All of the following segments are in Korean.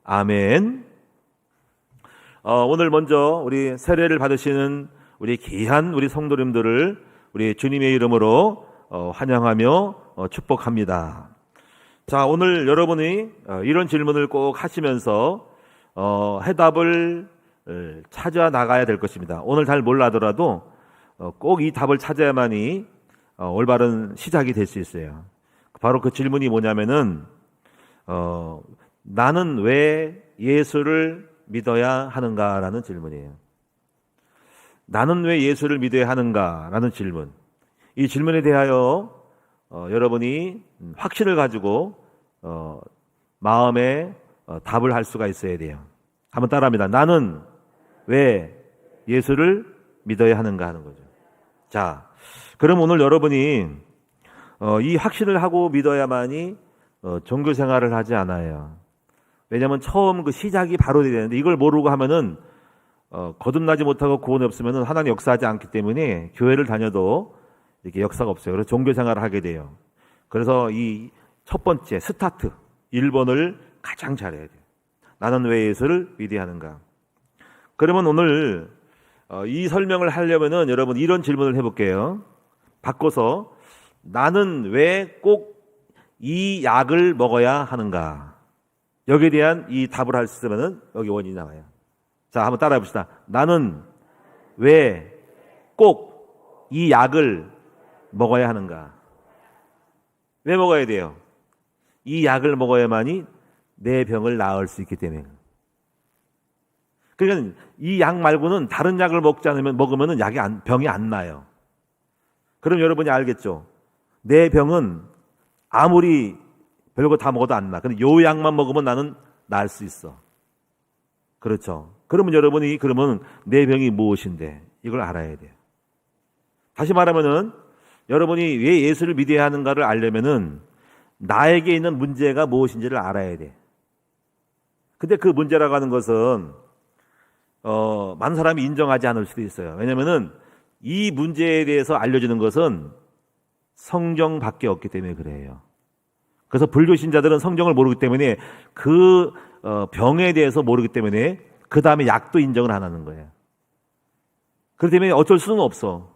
아멘. 오늘 먼저 우리 세례를 받으시는 우리 귀한 우리 성도님들을 우리 주님의 이름으로 환영하며 축복합니다. 자, 오늘 여러분이 이런 질문을 꼭 하시면서 해답을 찾아 나가야 될 것입니다. 오늘 잘 몰라더라도 꼭 이 답을 찾아야만이 올바른 시작이 될 수 있어요. 바로 그 질문이 뭐냐면은 나는 왜 예수를 믿어야 하는가라는 질문이에요. 나는 왜 예수를 믿어야 하는가라는 질문. 이 질문에 대하여 여러분이 확신을 가지고 마음에 답을 할 수가 있어야 돼요. 한번 따라합니다. 나는 왜 예수를 믿어야 하는가 하는 거죠. 자, 그럼 오늘 여러분이 이 확신을 하고 믿어야만이 종교 생활을 하지 않아요. 왜냐하면 처음 그 시작이 바로 돼야 되는데 이걸 모르고 하면은 거듭나지 못하고 구원이 없으면은 하나님 역사하지 않기 때문에 교회를 다녀도 이렇게 역사가 없어요. 그래서 종교 생활을 하게 돼요. 그래서 이 첫 번째 스타트 1번을 가장 잘해야 돼요. 나는 왜 예수를 믿어야 하는가? 그러면 오늘 이 설명을 하려면은 여러분 이런 질문을 해볼게요. 바꿔서 나는 왜 꼭 이 약을 먹어야 하는가? 여기에 대한 이 답을 할 수 있으면은 여기 원인이 나와요. 자, 한번 따라해 봅시다. 나는 왜 꼭 이 약을 먹어야 하는가? 왜 먹어야 돼요? 이 약을 먹어야만이 내 병을 나을 수 있기 때문에. 그러니까 이 약 말고는 다른 약을 먹지 않으면 먹으면은 병이 안 나요. 그럼 여러분이 알겠죠? 내 병은 아무리 별거 다 먹어도 안 나. 근데 요 약만 먹으면 나는 나을 수 있어. 그렇죠? 그러면 여러분이 그러면 내 병이 무엇인데 이걸 알아야 돼요. 다시 말하면은 여러분이 왜 예수를 믿어야 하는가를 알려면은 나에게 있는 문제가 무엇인지를 알아야 돼. 근데 그 문제라고 하는 것은 많은 사람이 인정하지 않을 수도 있어요. 왜냐면은 이 문제에 대해서 알려주는 것은 성경밖에 없기 때문에 그래요. 그래서 불교 신자들은 성경을 모르기 때문에 그 병에 대해서 모르기 때문에 그 다음에 약도 인정을 안 하는 거예요. 그렇기 때문에 어쩔 수는 없어.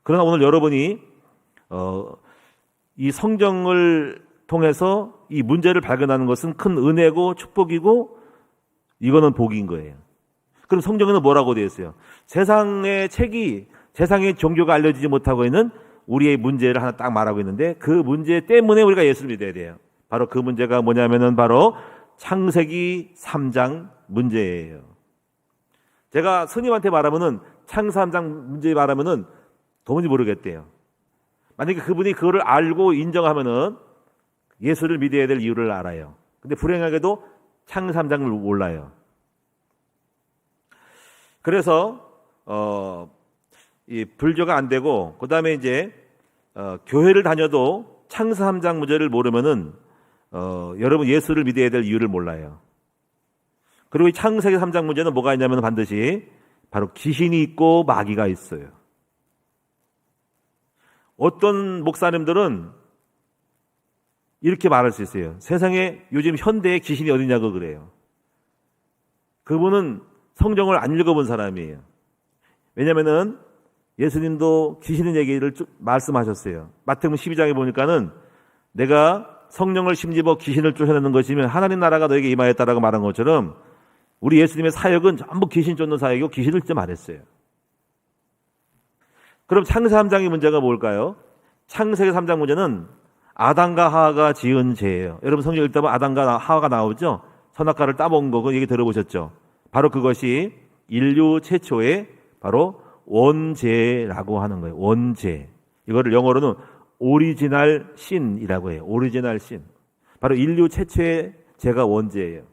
그러나 오늘 여러분이 이 성경을 통해서 이 문제를 발견하는 것은 큰 은혜고 축복이고 이거는 복인 거예요. 그럼 성경에는 뭐라고 되어 있어요? 세상의 종교가 알려지지 못하고 있는 우리의 문제를 하나 딱 말하고 있는데 그 문제 때문에 우리가 예수를 믿어야 돼요. 바로 그 문제가 뭐냐면은 바로 창세기 3장 문제예요. 제가 스님한테 말하면은 창세기 3장 문제 말하면은 도무지 모르겠대요. 만약에 그분이 그거를 알고 인정하면은 예수를 믿어야 될 이유를 알아요. 근데 불행하게도 창세기 3장을 몰라요. 그래서 이 불교가 안 되고 그다음에 이제 교회를 다녀도 창세기 3장 문제를 모르면은 여러분 예수를 믿어야 될 이유를 몰라요. 그리고 이 창세기 3장 문제는 뭐가 있냐면 반드시 바로 귀신이 있고 마귀가 있어요. 어떤 목사님들은 이렇게 말할 수 있어요. 세상에 요즘 현대에 귀신이 어디냐고 그래요. 그분은 성경을 안 읽어본 사람이에요. 왜냐면은 예수님도 귀신의 얘기를 쭉 말씀하셨어요. 마태복음 12장에 보니까는 내가 성령을 심집어 귀신을 쫓아내는 것이면 하나님 나라가 너에게 임하였다라고 말한 것처럼 우리 예수님의 사역은 전부 귀신 쫓는 사역이고 귀신을 쫓지 말했어요. 그럼 창세기 3장의 문제가 뭘까요? 창세기 3장 문제는 아담과 하와가 지은 죄예요. 여러분 성경 읽다 보면 아담과 하와가 나오죠? 선악과를 따먹은 거 그 얘기 들어보셨죠? 바로 그것이 인류 최초의 바로 원죄라고 하는 거예요. 원죄. 이거를 영어로는 오리지널 신이라고 해요. 오리지널 신. 바로 인류 최초의 죄가 원죄예요.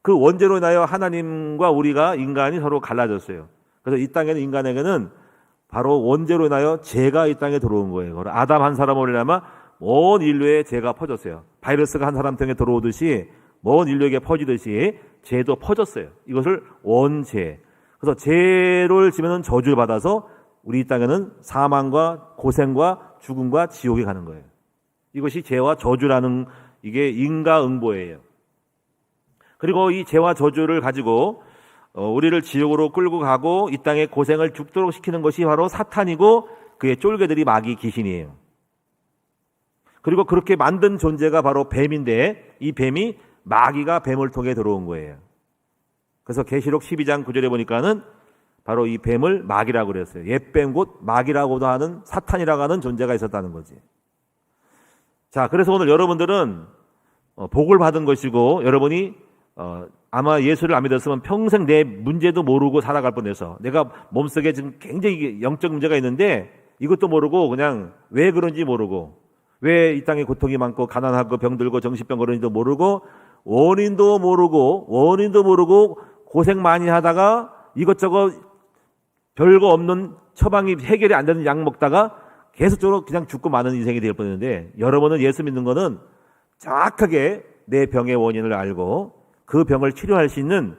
그 원죄로 인하여 하나님과 우리가 인간이 서로 갈라졌어요. 그래서 이 땅에는 인간에게는 바로 원죄로 인하여 죄가 이 땅에 들어온 거예요. 아담 한 사람으로 인하여 온 인류에 죄가 퍼졌어요. 바이러스가 한 사람 등에 들어오듯이 온 인류에게 퍼지듯이 죄도 퍼졌어요. 이것을 원죄. 그래서 죄를 지면은 저주를 받아서 우리 이 땅에는 사망과 고생과 죽음과 지옥에 가는 거예요. 이것이 죄와 저주라는 이게 인과응보예요. 그리고 이 죄와 저주를 가지고 우리를 지옥으로 끌고 가고 이 땅에 고생을 죽도록 시키는 것이 바로 사탄이고 그의 쫄개들이 마귀 귀신이에요. 그리고 그렇게 만든 존재가 바로 뱀인데 이 뱀이 마귀가 뱀을 통해 들어온 거예요. 그래서 계시록 12장 9절에 보니까는 바로 이 뱀을 마귀라고 그랬어요. 옛뱀 곧 마귀라고도 하는 사탄이라고 하는 존재가 있었다는 거지. 자, 그래서 오늘 여러분들은 복을 받은 것이고 여러분이 아마 예수를 안 믿었으면 평생 내 문제도 모르고 살아갈 뻔해서 내가 몸속에 지금 굉장히 영적 문제가 있는데 이것도 모르고 그냥 왜 그런지 모르고 왜 이 땅에 고통이 많고 가난하고 병들고 정신병 그런지도 모르고 원인도 모르고 고생 많이 하다가 이것저것 별거 없는 처방이 해결이 안 되는 약 먹다가 계속적으로 그냥 죽고 마는 인생이 될 뻔했는데 여러분은 예수 믿는 거는 정확하게 내 병의 원인을 알고 그 병을 치료할 수 있는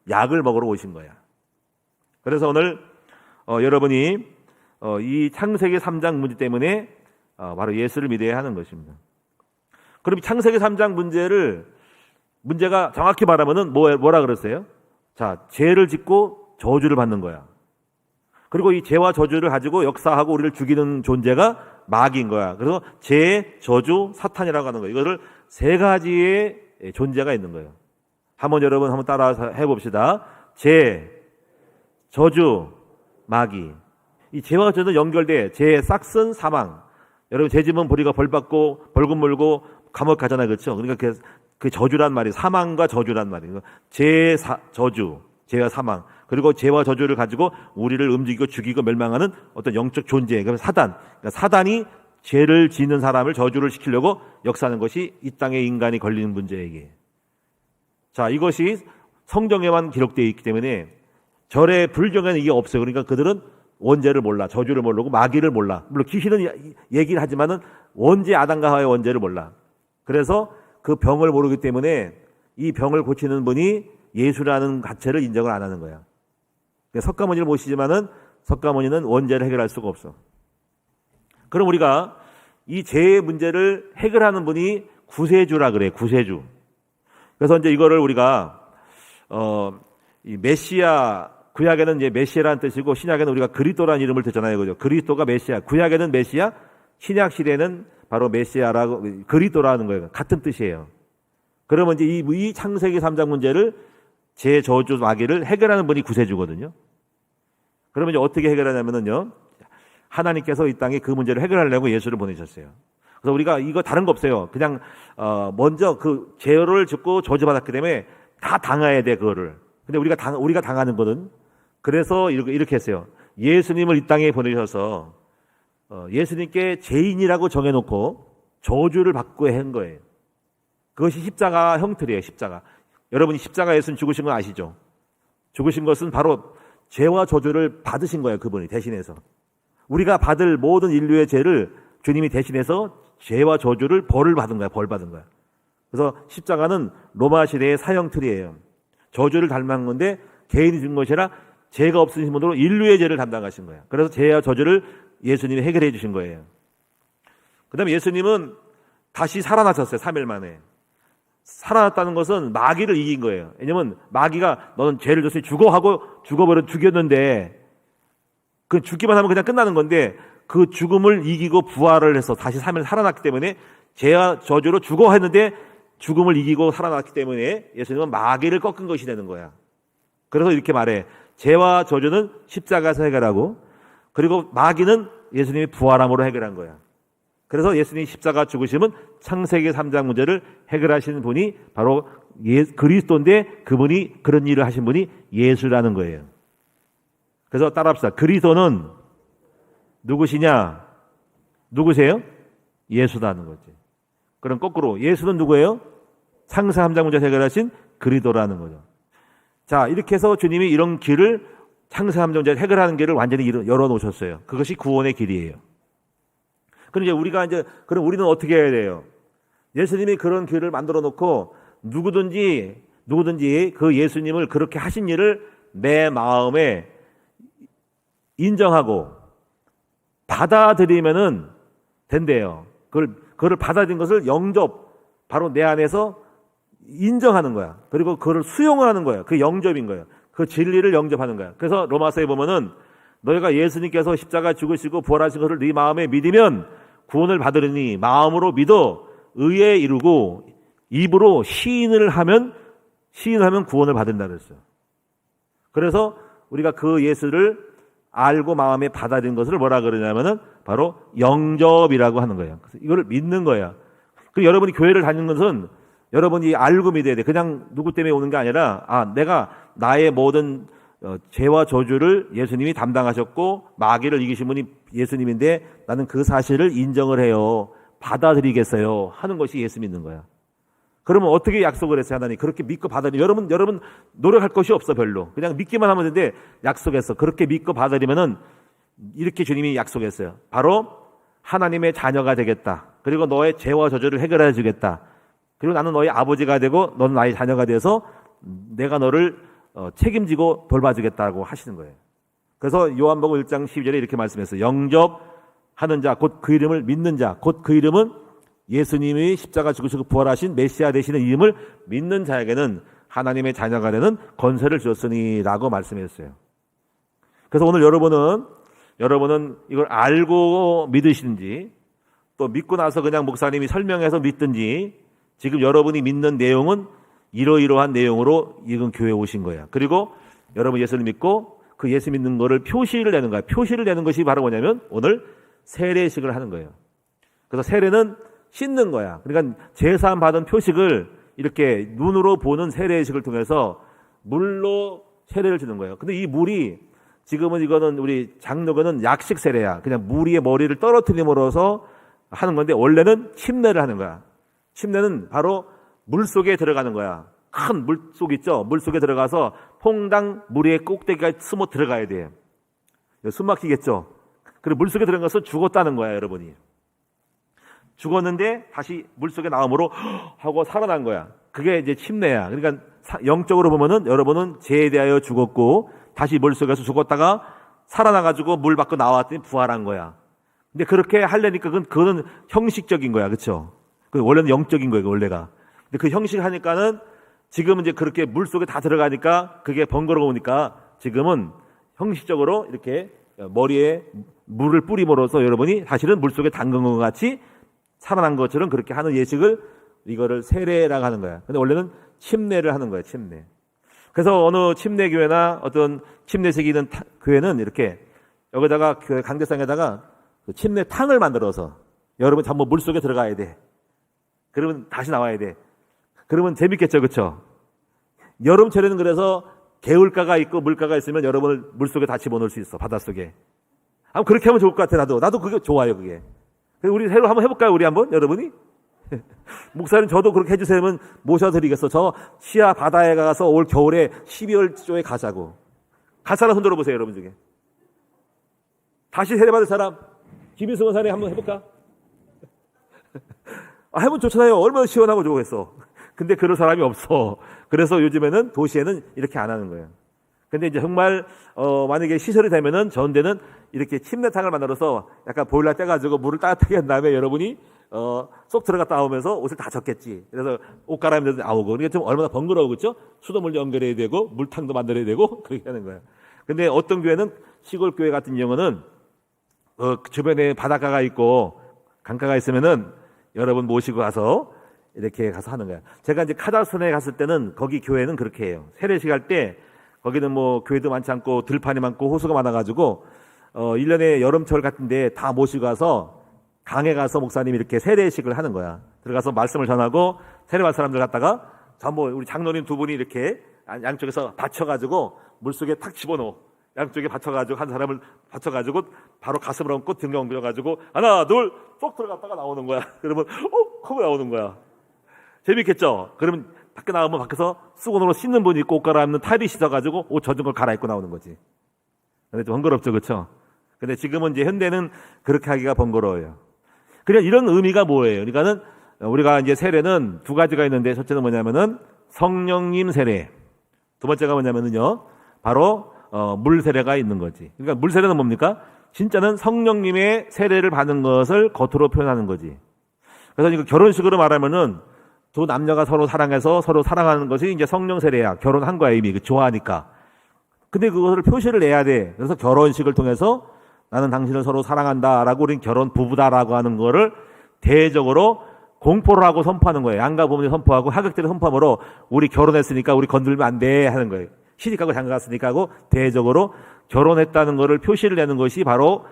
약을 먹으러 오신 거야. 그래서 오늘 여러분이 이 창세기 3장 문제 때문에 바로 예수를 믿어야 하는 것입니다. 그럼 창세기 3장 문제가 정확히 말하면은 뭐라 그랬어요? 자, 죄를 짓고 저주를 받는 거야. 그리고 이 죄와 저주를 가지고 역사하고 우리를 죽이는 존재가 마귀인 거야. 그래서 죄, 저주, 사탄이라고 하는 거예요. 이거를 세 가지의 존재가 있는 거예요. 여러분 한번 따라서 해봅시다. 죄, 저주, 마귀. 이 죄와 저주는 연결돼. 죄의 싹슨 사망. 여러분 죄 지면 우리가 벌 받고 벌금 물고 감옥 가잖아요, 그렇죠? 그러니까 그 저주란 말이 사망과 저주란 말이에요. 저주, 죄와 사망. 그리고 죄와 저주를 가지고 우리를 움직이고 죽이고 멸망하는 어떤 영적 존재. 그러면 그러니까 사단이 죄를 짓는 사람을 저주를 시키려고 역사하는 것이 이 땅에 인간이 걸리는 문제이기에. 자, 이것이 성경에만 기록되어 있기 때문에 절의 불경에는 이게 없어요. 그러니까 그들은 원죄를 몰라, 저주를 모르고 마귀를 몰라. 물론 귀신은 얘기를 하지만은 원죄 아담과 하와의 원죄를 몰라. 그래서 그 병을 모르기 때문에 이 병을 고치는 분이 예수라는 가치를 인정을 안 하는 거야. 석가모니를 모시지만은 석가모니는 원죄를 해결할 수가 없어. 그럼 우리가 이 죄의 문제를 해결하는 분이 구세주라 그래, 구세주. 그래서 이제 이거를 우리가 이 메시아, 구약에는 이제 메시아라는 뜻이고 신약에는 우리가 그리스도라는 이름을 듣잖아요, 그죠? 그리스도가 메시아, 구약에는 메시아, 신약 시대는 바로 메시아라고 그리스도라는 거예요. 같은 뜻이에요. 그러면 이제 이 창세기 3장 문제를 죄, 저주, 마귀를 해결하는 분이 구세주거든요. 그러면 이제 어떻게 해결하냐면요, 하나님께서 이 땅에 그 문제를 해결하려고 예수를 보내셨어요. 그래서 우리가 이거 다른 거 없어요. 그냥 먼저 그 죄를 짓고 저주받았기 때문에 다 당해야 돼, 그거를. 근데 우리가 당하는 거는 그래서 이렇게 했어요. 예수님을 이 땅에 보내셔서 예수님께 죄인이라고 정해놓고 저주를 받고 한 거예요. 그것이 십자가 형틀이에요. 십자가. 여러분이 십자가 예수님 죽으신 건 아시죠? 죽으신 것은 바로 죄와 저주를 받으신 거예요. 그분이 대신해서. 우리가 받을 모든 인류의 죄를 주님이 대신해서 죄와 저주를 벌을 받은 거야. 벌 받은 거야. 그래서 십자가는 로마 시대의 사형틀이에요. 저주를 닮은 건데 개인이 준 것이라 죄가 없으신 분으로 인류의 죄를 담당하신 거예요. 그래서 죄와 저주를 예수님이 해결해 주신 거예요. 그 다음에 예수님은 다시 살아나셨어요. 3일 만에. 살아났다는 것은 마귀를 이긴 거예요. 왜냐면 마귀가 너는 죄를 졌으니 죽였는데 그 죽기만 하면 그냥 끝나는 건데 그 죽음을 이기고 부활을 해서 다시 3일 살아났기 때문에 죄와 저주로 죽어 했는데 죽음을 이기고 살아났기 때문에 예수님은 마귀를 꺾은 것이 되는 거야. 그래서 이렇게 말해. 죄와 저주는 십자가에서 해결하고 그리고 마귀는 예수님이 부활함으로 해결한 거야. 그래서 예수님이 십자가 죽으심은 창세기 3장 문제를 해결하시는 분이 바로 그리스도인데 그분이 그런 일을 하신 분이 예수라는 거예요. 그래서 따라합시다. 그리스도는 누구시냐? 누구세요? 예수라는 거지. 그럼 거꾸로 예수는 누구예요? 창세 3장 문제 해결하신 그리스도라는 거죠. 자, 이렇게 해서 주님이 이런 길을 창세 3장 문제 해결하는 길을 완전히 열어놓으셨어요. 그것이 구원의 길이에요. 그럼 그럼 우리는 어떻게 해야 돼요? 예수님이 그런 길을 만들어 놓고 누구든지 그 예수님을 그렇게 하신 일을 내 마음에 인정하고 받아들이면은 된대요. 그걸 받아들인 것을 영접, 바로 내 안에서 인정하는 거야. 그리고 그걸 수용하는 거야. 그 영접인 거야. 그 진리를 영접하는 거야. 그래서 로마서에 보면은 너희가 예수님께서 십자가 죽으시고 부활하신 것을 네 마음에 믿으면 구원을 받으리니 마음으로 믿어 의에 이르고 입으로 시인을 하면 구원을 받는다 그랬어요. 그래서 우리가 그 예수를 알고 마음에 받아들인 것을 뭐라 그러냐면은 바로 영접이라고 하는 거예요. 그래서 이거를 믿는 거예요. 그리고 여러분이 교회를 다니는 것은 여러분이 알고 믿어야 돼. 그냥 누구 때문에 오는 게 아니라 내가 나의 모든 죄와 저주를 예수님이 담당하셨고 마귀를 이기신 분이 예수님인데 나는 그 사실을 인정을 해요. 받아들이겠어요. 하는 것이 예수 믿는 거야. 그러면 어떻게 약속을 했어요, 하나님? 그렇게 믿고 받아들이면 여러분 노력할 것이 없어, 별로. 그냥 믿기만 하면 되는데 약속했어. 그렇게 믿고 받아들이면은 이렇게 주님이 약속했어요. 바로 하나님의 자녀가 되겠다. 그리고 너의 죄와 저주를 해결해 주겠다. 그리고 나는 너의 아버지가 되고 너는 나의 자녀가 되어서 내가 너를 책임지고 돌봐주겠다고 하시는 거예요. 그래서 요한복음 1장 12절에 이렇게 말씀했어요. 영접하는 자, 곧 그 이름을 믿는 자, 곧 그 이름은 예수님이 십자가 죽으시고 부활하신 메시아 되시는 이름을 믿는 자에게는 하나님의 자녀가 되는 권세를 주었으니 라고 말씀했어요. 그래서 오늘 여러분은 이걸 알고 믿으시든지 또 믿고 나서 그냥 목사님이 설명해서 믿든지 지금 여러분이 믿는 내용은 이러이러한 내용으로 이건 교회에 오신 거예요. 그리고 여러분 예수를 믿고 그 예수 믿는 거를 표시를 내는 거예요. 표시를 내는 것이 바로 뭐냐면 오늘 세례식을 하는 거예요. 그래서 세례는 씻는 거야. 그러니까 제사함 받은 표식을 이렇게 눈으로 보는 세례식을 통해서 물로 세례를 주는 거예요. 근데 이 물이 지금은 이거는 우리 장로교는 약식 세례야. 그냥 물 위에 머리를 떨어뜨림으로써 하는 건데 원래는 침례를 하는 거야. 침례는 바로 물 속에 들어가는 거야. 큰 물속 있죠? 물 속에 들어가서 퐁당 물 위에 꼭대기가 숨어 들어가야 돼. 숨 막히겠죠? 그리고 물 속에 들어가서 죽었다는 거야, 여러분이. 죽었는데 다시 물 속에 나옴으로 하고 살아난 거야. 그게 이제 침례야. 그러니까 영적으로 보면은 여러분은 죄에 대하여 죽었고 다시 물 속에서 죽었다가 살아나가지고 물 밖으로 나왔더니 부활한 거야. 근데 그렇게 하려니까 그거는 형식적인 거야, 그렇죠? 원래는 영적인 거예요, 원래가. 근데 그 형식 하니까는 지금은 이제 그렇게 물 속에 다 들어가니까 그게 번거로우니까 지금은 형식적으로 이렇게 머리에 물을 뿌림으로써 여러분이 사실은 물 속에 담근 것 같이 살아난 것처럼 그렇게 하는 예식을 이거를 세례라고 하는 거야. 근데 원래는 침례를 하는 거야, 침례. 그래서 어느 침례교회나 어떤 침례식이 있는 교회는 이렇게 여기다가 교회 강대상에다가 침례탕을 만들어서 여러분 전부 물 속에 들어가야 돼. 그러면 다시 나와야 돼. 그러면 재밌겠죠, 그렇죠? 여름철에는 그래서 개울가가 있고 물가가 있으면 여러분을 물 속에 다 집어넣을 수 있어, 바닷속에. 아마 그렇게 하면 좋을 것 같아, 나도 그게 좋아요, 그게. 우리 새로 한번 해볼까요, 우리 한번 여러분이? 목사님 저도 그렇게 해주세요. 모셔드리겠어. 저 시야 바다에 가서 올 겨울에 12월 초에 가자고. 갈 사람 손 들어보세요, 여러분 중에. 다시 세례받을 사람. 김인승 원사님 한번 해볼까? 해보면 좋잖아요. 얼마나 시원하고 좋겠어. 근데 그럴 사람이 없어. 그래서 요즘에는 도시에는 이렇게 안 하는 거예요. 근데 이제 정말 만약에 시설이 되면은 전대는 이렇게 침례탕을 만들어서 약간 보일러 떼가지고 물을 따뜻하게 한 다음에 여러분이 쏙 들어갔다 나오면서 옷을 다 젖겠지. 그래서 옷 갈아입는 데도 나오고. 그러니까 좀 얼마나 번거로워, 그렇죠? 수돗물 연결해야 되고 물탕도 만들어야 되고 그렇게 하는 거예요. 근데 어떤 교회는 시골 교회 같은 경우는 주변에 바닷가가 있고 강가가 있으면은 여러분 모시고 가서 이렇게 가서 하는 거예요. 제가 이제 카자흐스탄에 갔을 때는 거기 교회는 그렇게 해요. 세례식 할 때 거기는 뭐 교회도 많지 않고 들판이 많고 호수가 많아가지고 1년에 여름철 같은데 다 모시고 가서 강에 가서 목사님이 이렇게 세례식을 하는 거야. 들어가서 말씀을 전하고 세례받은 사람들 갖다가 전부 우리 장로님 두 분이 이렇게 양쪽에서 받쳐가지고 물속에 탁 집어넣어. 양쪽에 받쳐가지고 한 사람을 받쳐가지고 바로 가슴을 얹고 등에 옮겨가지고 하나 둘 쏙 들어갔다가 나오는 거야. 그러면 하고 나오는 거야. 재밌겠죠? 그러면 밖에 나오면 밖에서 수건으로 씻는 분이 있고 옷 갈아입는 탈이 씻어가지고 옷 젖은 걸 갈아입고 나오는 거지. 근데 좀 번거롭죠, 그렇죠? 근데 지금은 이제 현대는 그렇게 하기가 번거로워요. 그냥 이런 의미가 뭐예요? 그러니까는 우리가 이제 세례는 두 가지가 있는데 첫째는 뭐냐면은 성령님 세례. 두 번째가 뭐냐면은요, 바로 물 세례가 있는 거지. 그러니까 물 세례는 뭡니까? 진짜는 성령님의 세례를 받는 것을 겉으로 표현하는 거지. 그래서 이거 결혼식으로 말하면은 두 남녀가 서로 사랑해서 서로 사랑하는 것이 이제 성령 세례야. 결혼한 거야, 이미. 좋아하니까. 근데 그것을 표시를 내야 돼. 그래서 결혼식을 통해서 나는 당신을 서로 사랑한다라고 우린 결혼 부부다라고 하는 거를 대외적으로 공포를 하고 선포하는 거예요. 양가 부모님 선포하고 하객들이 선포함으로 우리 결혼했으니까 우리 건들면 안 돼 하는 거예요. 시집가고 장가갔으니까 하고 대외적으로 결혼했다는 거를 표시를 내는 것이 바로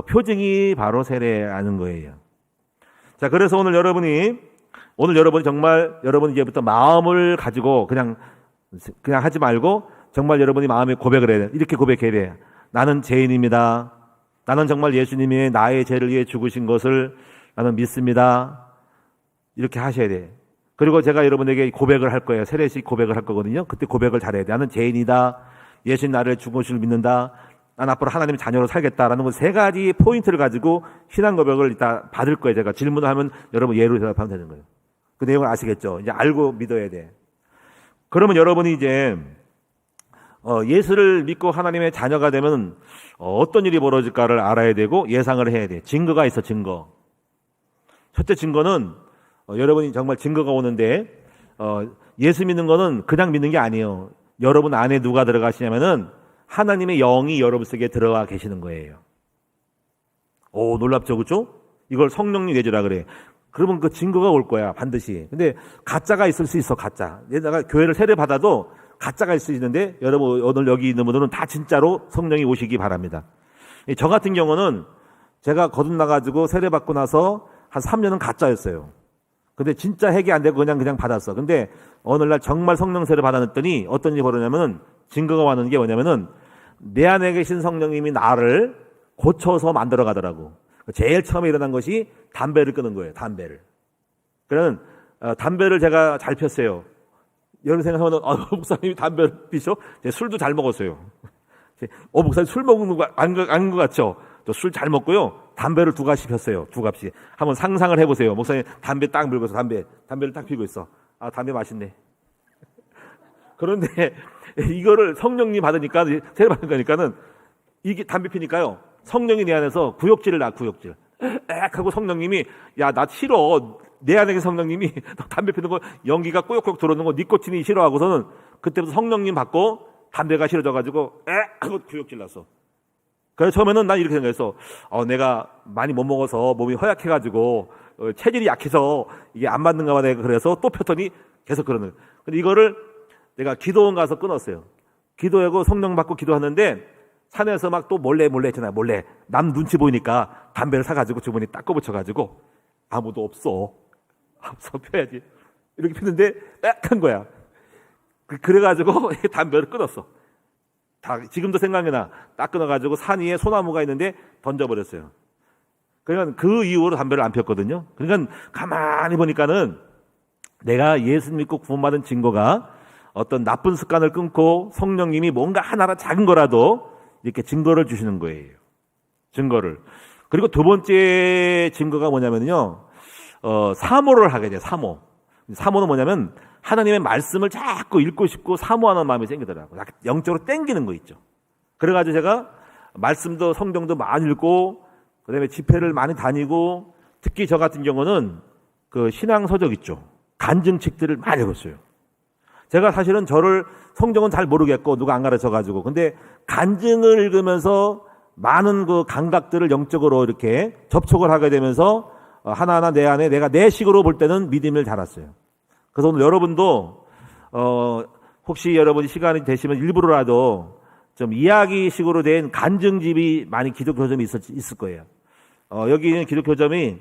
표징이 바로 세례하는 거예요. 자, 그래서 오늘 여러분이 정말 여러분 이제부터 마음을 가지고 그냥 하지 말고 정말 여러분이 마음에 고백을 해야 돼. 이렇게 고백해야 돼. 나는 죄인입니다. 나는 정말 예수님이 나의 죄를 위해 죽으신 것을 나는 믿습니다. 이렇게 하셔야 돼. 그리고 제가 여러분에게 고백을 할 거예요. 세례식 고백을 할 거거든요. 그때 고백을 잘해야 돼. 나는 죄인이다. 예수님 나를 죽으실 믿는다. 난 앞으로 하나님의 자녀로 살겠다라는 세 가지 포인트를 가지고 신앙 고백을 이따 받을 거예요. 제가 질문을 하면 여러분 예로 대답하면 되는 거예요. 그 내용을 아시겠죠? 이제 알고 믿어야 돼. 그러면 여러분이 이제 예수를 믿고 하나님의 자녀가 되면 어떤 일이 벌어질까를 알아야 되고 예상을 해야 돼. 증거가 있어, 증거. 첫째 증거는 여러분이 정말 증거가 오는데 예수 믿는 거는 그냥 믿는 게 아니에요. 여러분 안에 누가 들어가시냐면은 하나님의 영이 여러분 속에 들어가 계시는 거예요. 오, 놀랍죠, 그렇죠? 이걸 성령님 내주라 그래. 그러면 그 증거가 올 거야, 반드시. 근데 가짜가 있을 수 있어, 가짜. 내가 교회를 세례 받아도 가짜가 있을 수 있는데 여러분 오늘 여기 있는 분들은 다 진짜로 성령이 오시기 바랍니다. 저 같은 경우는 제가 거듭나가지고 세례 받고 나서 한 3년은 가짜였어요. 근데 진짜 해결이 안 되고 그냥 받았어. 근데 어느 날 정말 성령 세례 받았더니 어떤 일이 벌어냐면은 증거가 왔는 게 뭐냐면은 내 안에 계신 성령님이 나를 고쳐서 만들어 가더라고. 제일 처음에 일어난 것이 담배를 끊은 거예요. 담배를. 그러면 담배를 제가 잘 폈어요. 여러분 생각하면 목사님이 담배를 피셔? 술도 잘 먹었어요. 목사님 술 먹는 거 안 것 같죠? 저 술 잘 먹고요. 담배를 2갑씩 폈어요. 2갑씩. 한번 상상을 해보세요. 목사님 담배 딱 물고서 담배를 딱 피고 있어. 아, 담배 맛있네. 그런데 이거를 성령님 받으니까, 세례 받은 거니까는 이게 담배 피니까요. 성령이 내 안에서 구역질을 나, 구역질. 악 하고 성령님이, 야, 나 싫어. 내 안에 성령님이 담배 피는 거, 연기가 꾸역꾸역 들어오는 거, 니코틴이 싫어하고서는 그때부터 성령님 받고 담배가 싫어져가지고, 하고 구역질 났어. 그래서 처음에는 난 이렇게 생각했어. 내가 많이 못 먹어서 몸이 허약해가지고, 체질이 약해서 이게 안 맞는가 봐. 내가 그래서 또 폈더니 계속 그러는 거예요. 근데 이거를 내가 기도원 가서 끊었어요. 기도하고 성령 받고 기도하는데 산에서 막 또 몰래 했잖아요. 몰래. 남 눈치 보이니까 담배를 사가지고 주머니 딱 꺼붙여가지고 아무도 없어 펴야지. 이렇게 피는데 딱 한 거야. 그래가지고 담배를 끊었어. 지금도 생각이 나. 딱 끊어가지고 산 위에 소나무가 있는데 던져버렸어요. 그러니까 그 이후로 담배를 안 폈거든요. 그러니까 가만히 보니까는 내가 예수 믿고 구원받은 증거가 어떤 나쁜 습관을 끊고 성령님이 뭔가 하나라 작은 거라도 이렇게 증거를 주시는 거예요. 증거를. 그리고 두 번째 증거가 뭐냐면요. 사모를 하게 돼요. 사모. 사모는 뭐냐면 하나님의 말씀을 자꾸 읽고 싶고 사모하는 마음이 생기더라고요. 영적으로 땡기는 거 있죠. 그래가지고 제가 말씀도 성경도 많이 읽고 그다음에 집회를 많이 다니고 특히 저 같은 경우는 그 신앙서적 있죠. 간증책들을 많이 읽었어요. 제가 사실은 성경은 잘 모르겠고 누가 안 가르쳐가지고 근데 간증을 읽으면서 많은 그 감각들을 영적으로 이렇게 접촉을 하게 되면서 하나하나 내 안에 내가 내 식으로 볼 때는 믿음을 자랐어요. 그래서 오늘 여러분도 혹시 여러분이 시간이 되시면 일부러라도 좀 이야기식으로 된 간증집이 많이 기독교점이 있을 거예요. 여기 있는 기독교점이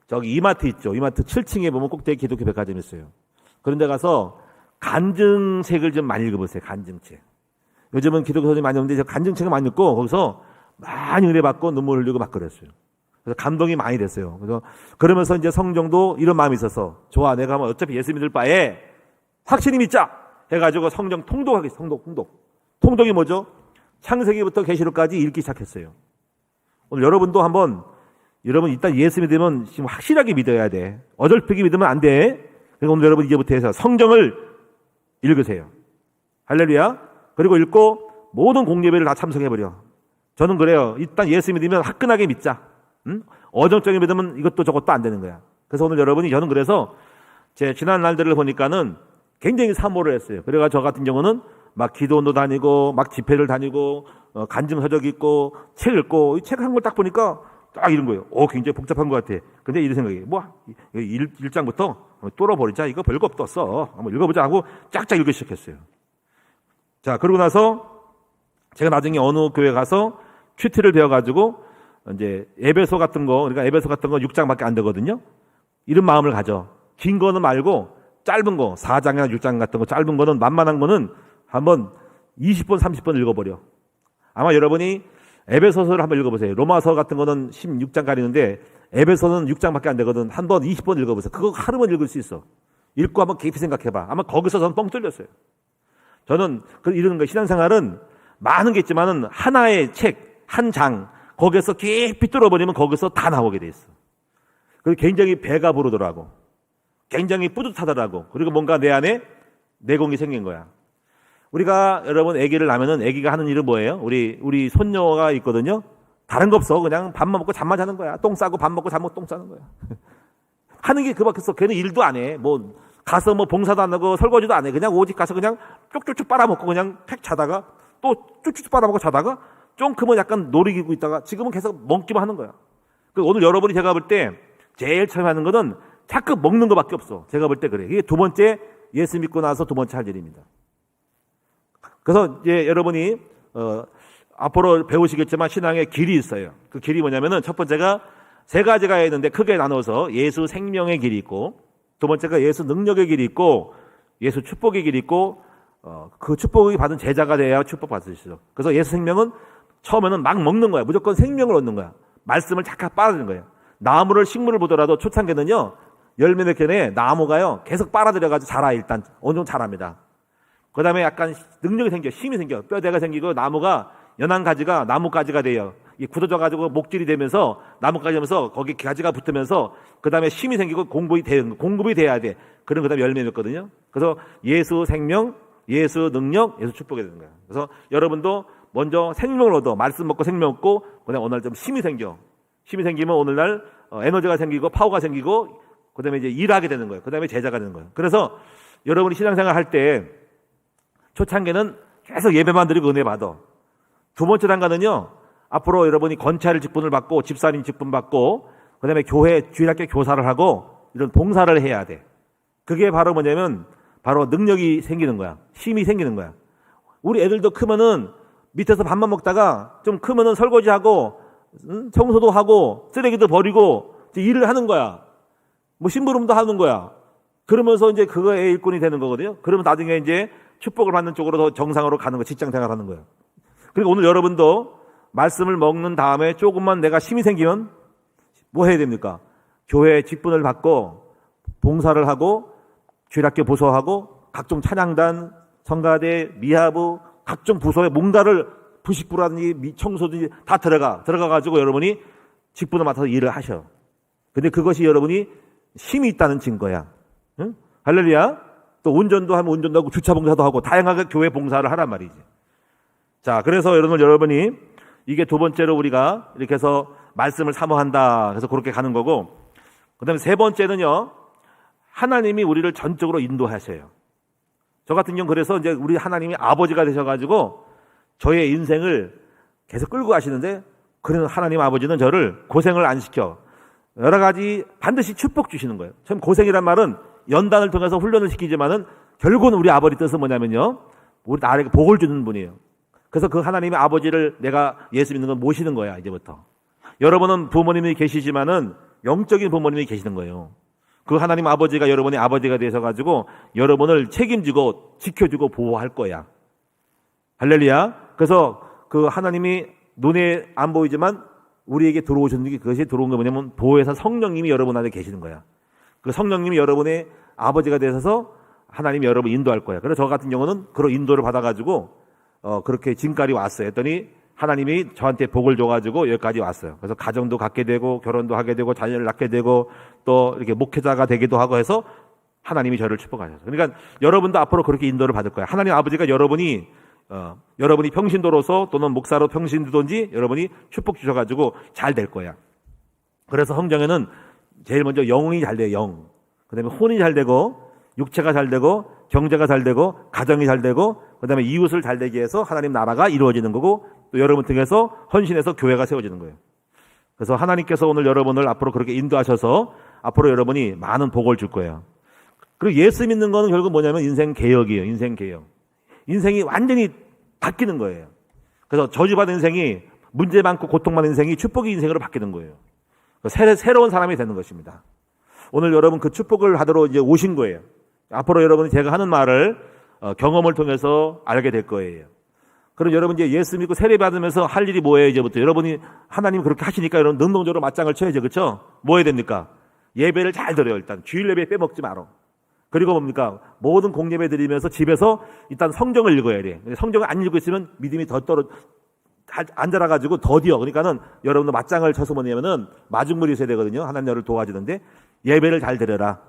저기 이마트 있죠. 이마트 7층에 보면 꼭대기 기독교 백화점이 있어요. 그런 데 가서 간증책을 좀 많이 읽어보세요. 간증책. 요즘은 기독교점이 많이 오는데 저 간증책을 많이 읽고 거기서 많이 은혜 받고 눈물 흘리고 막 그랬어요. 그래서 감동이 많이 됐어요. 그래서 그러면서 이제 성령도 이런 마음이 있어서 좋아. 내가 하면 어차피 예수 믿을 바에 확실히 믿자 해가지고 성령 통독하기 통독이 뭐죠? 창세기부터 계시록까지 읽기 시작했어요. 오늘 여러분도 한번 여러분 일단 예수 믿으면 지금 확실하게 믿어야 돼. 어설프게 믿으면 안 돼. 그래서 오늘 여러분 이제부터 해서 성경을 읽으세요. 할렐루야. 그리고 읽고 모든 공예배를 다 참석해버려. 저는 그래요. 일단 예수 믿으면 화끈하게 믿자. 어정쩡히 믿으면 이것도 저것도 안 되는 거야. 그래서 오늘 여러분이 저는 그래서 제 지난 날들을 보니까는 굉장히 사모를 했어요. 그래가 저 같은 경우는 막 기도원도 다니고 막 집회를 다니고 간증 서적 읽고 책 읽고 이 책 한 걸 딱 보니까 딱 이런 거예요. 굉장히 복잡한 것 같아. 근데 이런 생각이 일장부터 뚫어버리자. 이거 별거 없었어. 한번 읽어보자 하고 쫙쫙 읽기 시작했어요. 자, 그러고 나서 제가 나중에 어느 교회 가서 큐티를 배워가지고 이제 에베소 같은 거, 그러니까 에베소 같은 거 6장밖에 안 되거든요. 이런 마음을 가져. 긴 거는 말고 짧은 거, 4장이나 6장 같은 거, 짧은 거는 만만한 거는 한번 20번, 30번 읽어버려. 아마 여러분이 에베소서를 한번 읽어보세요. 로마서 같은 거는 16장 가리는데 에베소는 6장밖에 안 되거든. 한번 20번 읽어보세요. 그거 하루만 읽을 수 있어. 읽고 한번 깊이 생각해봐. 아마 거기서 저는 뻥 뚫렸어요. 저는 이러는 거 신앙생활은 많은 게 있지만은 하나의 책, 한 장, 거기에서 깊이 뚫어버리면 거기서 다 나오게 돼 있어. 그리고 굉장히 배가 부르더라고. 굉장히 뿌듯하더라고. 그리고 뭔가 내 안에 내공이 생긴 거야. 우리가 여러분 아기를 낳으면은 아기가 하는 일은 뭐예요? 우리 손녀가 있거든요. 다른 거 없어. 그냥 밥만 먹고 잠만 자는 거야. 똥 싸고 밥 먹고 잠 먹고 똥 싸는 거야. 하는 게 그밖에 없어. 걔는 일도 안 해. 가서 봉사도 안 하고 설거지도 안 해. 그냥 오직 가서 그냥 쭉쭉쭉 빨아먹고 그냥 팩 자다가 또 쭉쭉 빨아먹고 자다가 좀 크면 약간 놀이기구 있다가 지금은 계속 먹기만 하는 거야. 오늘 여러분이 제가 볼 때 제일 처음 하는 거는 자꾸 먹는 거밖에 없어. 제가 볼 때 그래. 이게 두 번째 예수 믿고 나서 두 번째 할 일입니다. 그래서 이제 여러분이 앞으로 배우시겠지만 신앙의 길이 있어요. 그 길이 뭐냐면은 첫 번째가 세 가지가 있는데 크게 나눠서 예수 생명의 길이 있고, 두 번째가 예수 능력의 길이 있고, 예수 축복의 길이 있고, 그 축복이 받은 제자가 돼야 축복 받을 수 있어. 그래서 예수 생명은 처음에는 막 먹는 거야. 무조건 생명을 얻는 거야. 말씀을 잠깐 빨아들이는 거예요. 나무를 식물을 보더라도 초창기는요, 열매 맺기 전에 나무가요 계속 빨아들여가지고 자라. 일단 어느 정도 자랍니다. 그 다음에 약간 능력이 생겨, 힘이 생겨, 뼈대가 생기고 나무가 연한 가지가 나뭇가지가 돼요. 굳어져가지고 목질이 되면서 나뭇가지 되면서 거기 가지가 붙으면서 그 다음에 힘이 생기고 공급이 돼야 돼. 그런 그 다음에 열매 맺거든요. 그래서 예수 생명, 예수 능력, 예수 축복이 되는 거예요. 그래서 여러분도 먼저 생명을 얻어 말씀 먹고 생명 얻고 그 다음에 어느 날 좀 힘이 생겨. 힘이 생기면 오늘날 에너지가 생기고 파워가 생기고 그 다음에 이제 일하게 되는 거예요. 그 다음에 제자가 되는 거예요. 그래서 여러분이 신앙생활 할 때 초창기는 계속 예배만 드리고 은혜 받아. 두 번째 단계는요, 앞으로 여러분이 건차를 직분을 받고 집사님 직분 받고 그 다음에 교회 주일학교 교사를 하고 이런 봉사를 해야 돼. 그게 바로 뭐냐면 바로 능력이 생기는 거야. 힘이 생기는 거야. 우리 애들도 크면은 밑에서 밥만 먹다가 좀 크면은 설거지하고 청소도 하고 쓰레기도 버리고 일을 하는 거야. 심부름도 하는 거야. 그러면서 이제 그거의 일꾼이 되는 거거든요. 그러면 나중에 이제 축복을 받는 쪽으로 더 정상으로 가는 거, 직장 생활 하는 거예요. 그리고 오늘 여러분도 말씀을 먹는 다음에 조금만 내가 힘이 생기면 뭐 해야 됩니까? 교회 직분을 받고 봉사를 하고 주일학교 부서하고 각종 찬양단, 성가대, 미하부 각종 부서에 뭔가를 부식부라든지 청소든지 다 들어가가지고 여러분이 직분을 맡아서 일을 하셔. 근데 그것이 여러분이 힘이 있다는 증거야. 응? 할렐루야. 또 운전도 하면 운전도 하고 주차 봉사도 하고 다양하게 교회 봉사를 하란 말이지. 자, 그래서 여러분이 이게 두 번째로 우리가 이렇게 해서 말씀을 사모한다. 그래서 그렇게 가는 거고, 그 다음에 세 번째는요, 하나님이 우리를 전적으로 인도하셔요. 저 같은 경우 그래서 이제 우리 하나님이 아버지가 되셔가지고 저의 인생을 계속 끌고 가시는데, 그런 하나님 아버지는 저를 고생을 안 시켜. 여러 가지 반드시 축복 주시는 거예요. 참 고생이란 말은 연단을 통해서 훈련을 시키지만은 결국은 우리 아버지 뜻은 뭐냐면요, 우리 나에게 복을 주는 분이에요. 그래서 그 하나님의 아버지를 내가 예수 믿는 건 모시는 거야, 이제부터. 여러분은 부모님이 계시지만은 영적인 부모님이 계시는 거예요. 그 하나님 아버지가 여러분의 아버지가 되셔가지고 여러분을 책임지고 지켜주고 보호할 거야. 할렐루야. 그래서 그 하나님이 눈에 안 보이지만 우리에게 들어오셨는 게, 그것이 들어온 게 뭐냐면 보혜사 성령님이 여러분 안에 계시는 거야. 그 성령님이 여러분의 아버지가 되셔서 하나님이 여러분 인도할 거야. 그래서 저 같은 경우는 그런 인도를 받아가지고 그렇게 지금까지 왔어요. 했더니 하나님이 저한테 복을 줘가지고 여기까지 왔어요. 그래서 가정도 갖게 되고 결혼도 하게 되고 자녀를 낳게 되고 또 이렇게 목회자가 되기도 하고 해서 하나님이 저를 축복하셨어요. 그러니까 여러분도 앞으로 그렇게 인도를 받을 거예요. 하나님 아버지가 여러분이 평신도로서 또는 목사로 평신도든지 여러분이 축복 주셔가지고 잘 될 거야. 그래서 성경에는 제일 먼저 영이 잘 돼요. 그다음에 혼이 잘 되고 육체가 잘 되고 경제가 잘 되고 가정이 잘 되고 그다음에 이웃을 잘 되게 해서 하나님 나라가 이루어지는 거고 또 여러분 통해서 헌신해서 교회가 세워지는 거예요. 그래서 하나님께서 오늘 여러분을 앞으로 그렇게 인도하셔서 앞으로 여러분이 많은 복을 줄 거예요. 그리고 예수 믿는 거는 결국 뭐냐면 인생 개혁이에요. 인생 개혁. 인생이 완전히 바뀌는 거예요. 그래서 저주받은 인생이 문제 많고 고통 많은 인생이 축복의 인생으로 바뀌는 거예요. 새로운 사람이 되는 것입니다. 오늘 여러분 그 축복을 하도록 이제 오신 거예요. 앞으로 여러분이 제가 하는 말을 경험을 통해서 알게 될 거예요. 그럼 여러분 이제 예수 믿고 세례 받으면서 할 일이 뭐예요? 이제부터 여러분이 하나님 그렇게 하시니까 여러분 능동적으로 맞장을 쳐야죠, 그렇죠? 뭐 해야 됩니까? 예배를 잘 드려요. 일단 주일 예배 빼먹지 마라. 그리고 뭡니까? 모든 공예배 드리면서 집에서 일단 성경을 읽어야 돼. 성경을 안 읽고 있으면 믿음이 더 안 자라가지고 더디어. 그러니까는 여러분도 맞장을 쳐서 뭐냐면은 마중물이 있어야 되거든요. 하나님 너를 도와주는데 예배를 잘 드려라.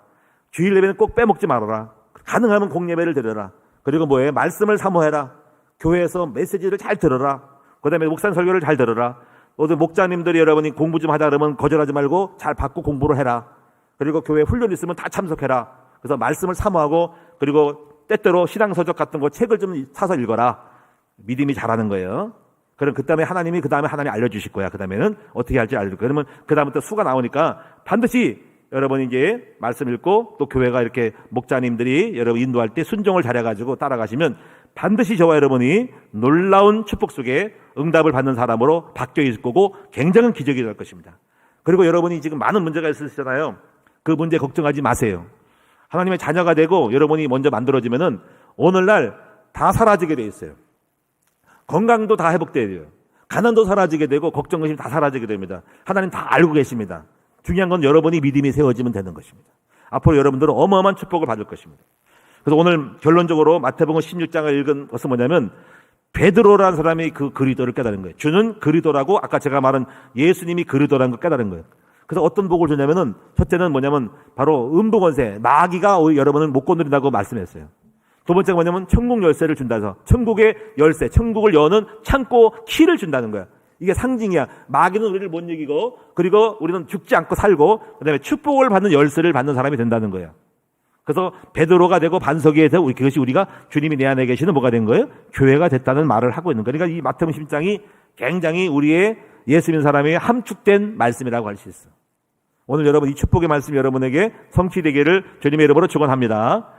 주일 예배는 꼭 빼먹지 말아라. 가능하면 공예배를 드려라. 그리고 뭐예요? 말씀을 사모해라. 교회에서 메시지를 잘 들어라. 그 다음에 목사 설교를 잘 들어라. 모든 목자님들이 여러분이 공부 좀 하자 그러면 거절하지 말고 잘 받고 공부를 해라. 그리고 교회 훈련 있으면 다 참석해라. 그래서 말씀을 사모하고 그리고 때때로 신앙서적 같은 거 책을 좀 사서 읽어라. 믿음이 자라는 거예요. 그럼 그 다음에 하나님이 알려주실 거야. 그 다음에는 어떻게 할지 알려줄 거야. 그러면 그 다음부터 수가 나오니까 반드시 여러분이 이제 말씀 읽고 또 교회가 이렇게 목자님들이 여러분 인도할 때 순종을 잘해가지고 따라가시면 반드시 저와 여러분이 놀라운 축복 속에 응답을 받는 사람으로 바뀌어 있을 거고 굉장한 기적이 될 것입니다. 그리고 여러분이 지금 많은 문제가 있으시잖아요. 그 문제 걱정하지 마세요. 하나님의 자녀가 되고 여러분이 먼저 만들어지면은 오늘날 다 사라지게 돼 있어요. 건강도 다 회복돼야 돼요. 가난도 사라지게 되고 걱정, 의심 다 사라지게 됩니다. 하나님 다 알고 계십니다. 중요한 건 여러분이 믿음이 세워지면 되는 것입니다. 앞으로 여러분들은 어마어마한 축복을 받을 것입니다. 그래서 오늘 결론적으로 마태복음 16장을 읽은 것은 뭐냐면 베드로라는 사람이 그 그리스도를 깨달은 거예요. 주는 그리스도라고 아까 제가 말한 예수님이 그리스도라는 걸 깨달은 거예요. 그래서 어떤 복을 주냐면은 첫째는 뭐냐면 바로 음부권세, 마귀가 여러분을 못 건드린다고 말씀했어요. 두 번째가 뭐냐면 천국 열쇠를 준다서 천국의 열쇠, 천국을 여는 창고 키를 준다는 거야. 이게 상징이야. 마귀는 우리를 못 이기고 그리고 우리는 죽지 않고 살고 그다음에 축복을 받는 열쇠를 받는 사람이 된다는 거예요. 그래서 베드로가 되고 반석이 되고 그것이 우리가 주님이 내 안에 계시는 뭐가 된 거예요? 교회가 됐다는 말을 하고 있는 거예요. 그러니까 이 마태복음 10장이 굉장히 우리의 예수 믿는 사람의 함축된 말씀이라고 할 수 있어. 오늘 여러분 이 축복의 말씀이 여러분에게 성취되기를 주님의 이름으로 축원합니다.